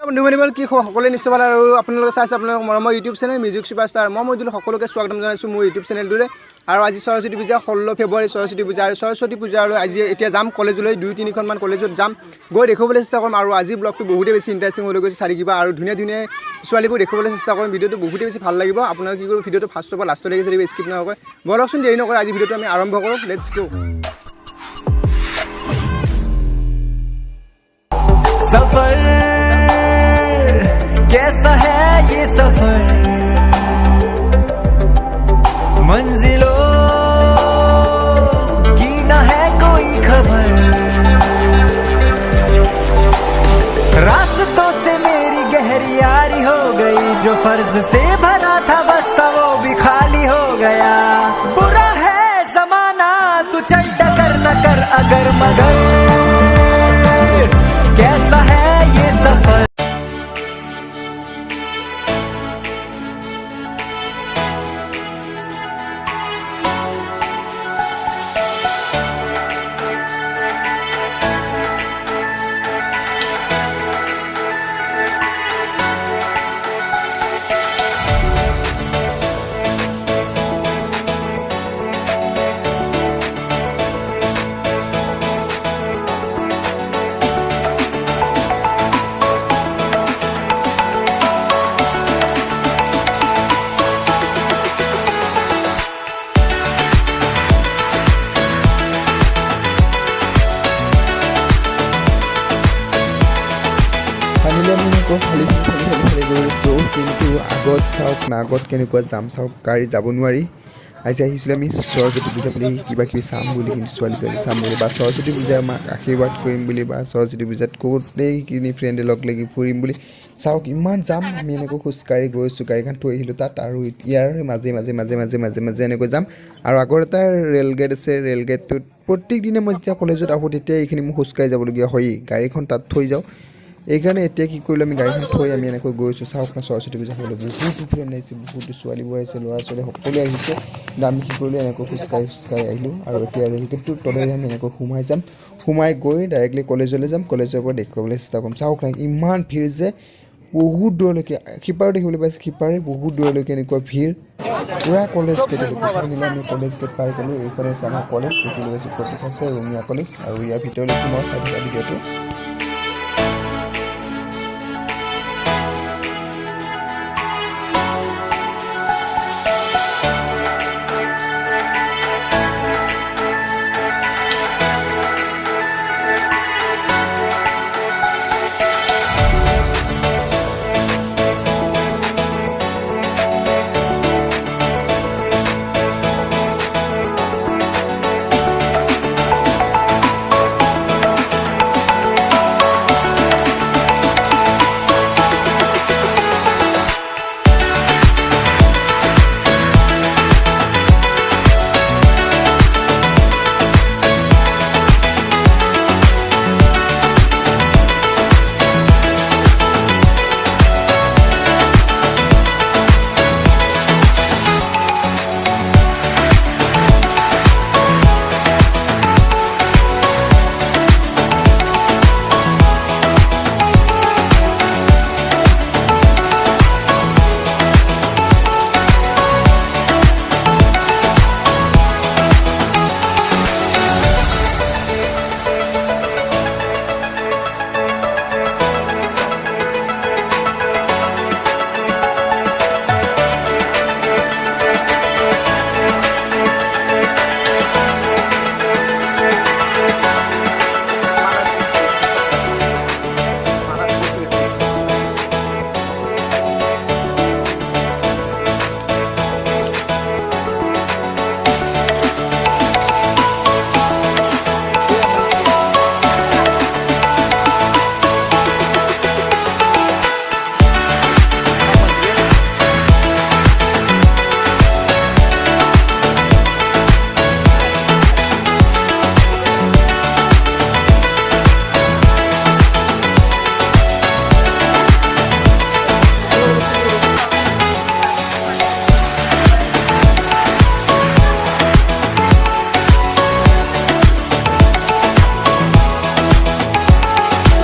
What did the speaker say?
বন্ধু-বান্ধৱীসকল কি সকলোৱে নিশ্চয় ভাল আৰু আপোনালোকে চাইছে আপোনালোকৰ মৰমৰ ইউটিউব চেনেল মিউজিক ছুপাৰষ্টাৰ মই মইদুল সকলোকে স্বাগতম জনাইছোঁ মোৰ ইউটিউব চেনেলটোৰে আৰু আজি সৰস্বতী পূজা 16 ফেব্ৰুৱাৰী সৰস্বতী পূজা আৰু সৰস্বতী পূজা আৰু আজি এতিয়া যাম কলেজলৈ 2-3খনমান কলেজত যাম গৈ দেখাবলৈ চেষ্টা কৰিম আৰু আজি ব্লগটো বহুতেই বেছি ইণ্টাৰেষ্টিং হৈ গৈছে চাৰি কিবা আৰু ধুনীয়া ধুনীয়া ছোৱালীবোৰ দেখাবলৈ চেষ্টা কৰিম ভিডিঅ'টো বহুতেই বেছি ভাল লাগিব আপোনালোকে কি কৰিব ভিডিঅ'টো ফাৰ্ষ্টৰ পৰা লাষ্টলৈকে চাই স্কিপ নকৰে বলকচোন দেৰি নকৰে আজি ভিডিঅ'টো আমি আৰম্ভ কৰোঁ লেটছ গো सफर कैसा है ये सफर मंजिलों की न है कोई खबर रास्तों से मेरी गहरी यारी हो गई जो फर्ज से भरा था बस्ता वो भी खाली हो गया बुरा है जमाना तू चल टकर न कर अगर मगर कैसा है ये सफर খালি গৈছোঁ কিন্তু আগত চাওক না আগত কেনেকুৱা যাম চাওক গাড়ী যাব নোৱাৰি আজি আহিছিলোঁ আমি সৰস্বতী পূজা বুলি কিবা কিবি চাম বুলি কিন্তু ছোৱালী তোৱালী চাম বুলি বা সৰস্বতী পূজা আমাক আশীৰ্বাদ কৰিম বুলি বা সৰস্বতী পূজাত গোটেইখিনি ফ্ৰেণ্ডে লগ লাগি ফুৰিম বুলি চাওক ইমান যাম আমি এনেকৈ খোজকাঢ়ি গৈছোঁ গাড়ীখন থৈ আহিলোঁ তাত আৰু ইয়াৰ মাজে মাজে এনেকৈ যাম আৰু আগৰ এটা ৰেল গেট আছে ৰেল গেটটোত প্ৰত্যেক দিনে মই যেতিয়া কলেজত আহোঁ তেতিয়া এইখিনি মোক খোজকাঢ়ি যাবলগীয়া হয়েই গাড়ীখন তাত থৈ যাওঁ এইকাৰণে এতিয়া কি কৰিলোঁ আমি গাড়ীখন থৈ আমি এনেকৈ গৈছোঁ চাওক না সৰস্বতী পূজা হ'বলৈ বহুতো ফ্ৰেণ্ড আহিছে বহুতো ছোৱালীবোৰ আহিছে ল'ৰা ছোৱালী সকলোৱে আহিছে কিন্তু আমি কি কৰিলোঁ এনেকৈ খোজকাঢ়ি আহিলোঁ আৰু এতিয়া ৰেল গেটটোৰ তলেৰে আমি এনেকৈ সোমাই গৈ ডাইৰেক্টলি কলেজলৈ যাম কলেজৰ পৰা দেখুৱাবলৈ চেষ্টা কৰিম চাওক না ইমান ভিৰ যে বহুত দূৰলৈকে সিপাৰো দেখিবলৈ পাইছে সিপাৰে বহুত দূৰলৈকে এনেকুৱা ভিৰ পূৰা কলেজ গেটলৈকে ফাইনেলি আমি কলেজ গেট পাই গ'লোঁ এইফালে আছে আমাৰ কলেজ দেখিবলৈ পাইছোঁ প্ৰতীক আছে ৰঙিয়া কলেজ আৰু ইয়াৰ ভিতৰলৈকে মই চাই থকা ভিডিঅ'টো